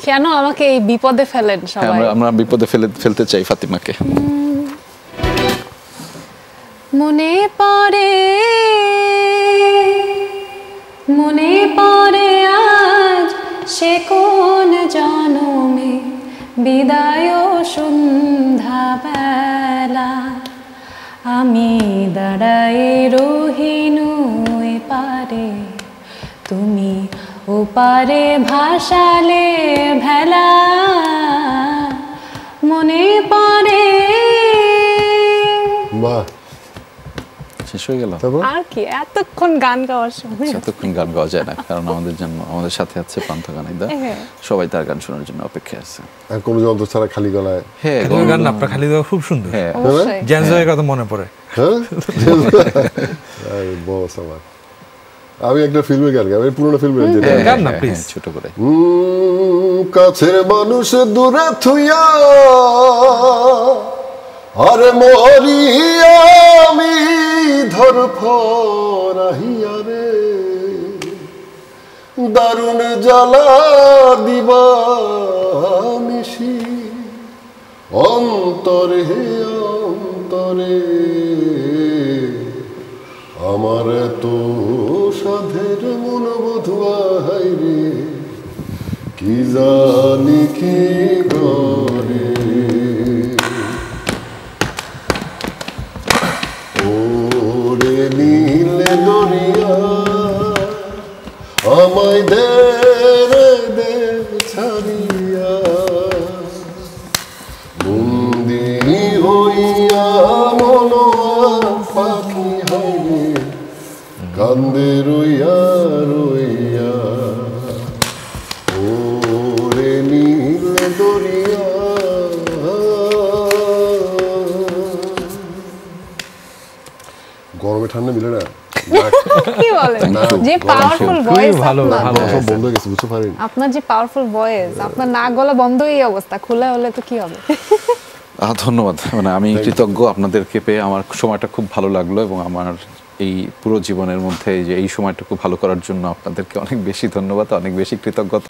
কেন আমাকে এই বিপদে ফেলেন সবাই? আমরা বিপদে ফেলতে চাই ফাতিমাকে। মনে পড়ে আজ সে কোন জনমে বিদায় সন্ধ্যা বেলা, আমি দাঁড়াই রহিনু এপারে, তুমি ওপারে ভাসালে ভেলা। মনে পড়ে। বাহ, শেষ হয়ে গেল। আর কি এতক্ষণ গান গাওয়ার সময়? এতক্ষণ গান গাওয়া যায় না, কারণ আমাদের সাথে আছে পান্থ গানিদা, সবাই তার গান শোনার জন্য অপেক্ষায় আছে। আর কোনো যন্ত্র ছাড়া খালি গলায়। হ্যাঁ, গান আপনার খালি গাওয়া খুব সুন্দর। হ্যাঁ, জ্যানজয়ের কথা মনে পড়ে। হ্যাঁ, বস আমার। আমি একটা ফিল্মের গান গাই, পুরোনো ফিল্মের গান না প্লিজ, ছোট করে। কাছের মানুষ দূরে থুইয়া আরে মরিয়া আমি ধরফরাহিয়া রে, দারুণ জ্বালা দিবা নিশি অন্তরে অন্তরে, আমার তো সাধের মন বধুয়া হাইরে, কি জানি কি করে ওরে নীলে দরিয়া আমায় দে ছাড়িয়া, বন্দি হইয়া মন পাখি হাইরে, কান্দে রইয়া রইয়া ওরে নীলে দরিয়া। গরমে ঠান্ডা মিলে না। কি বলেন? যে পাওয়ারফুল ভয়েস, ভালো ভালো বন্ধ হয়ে গেছে, বুঝতে পারিনি। আপনার যে পাওয়ারফুল ভয়েস, আপনার নাক গলা বন্ধ এই অবস্থা, খোলা হলে তো কি হবে? ধন্যবাদ। মানে আমি কৃতজ্ঞ আপনাদেরকে পেয়ে, আমার সময়টা খুব ভালো লাগলো, এবং আমার এই পুরো জীবনের মধ্যে যে এই সময়টা খুব ভালো করার জন্য আপনাদেরকে অনেক বেশি ধন্যবাদ, অনেক বেশি কৃতজ্ঞতা।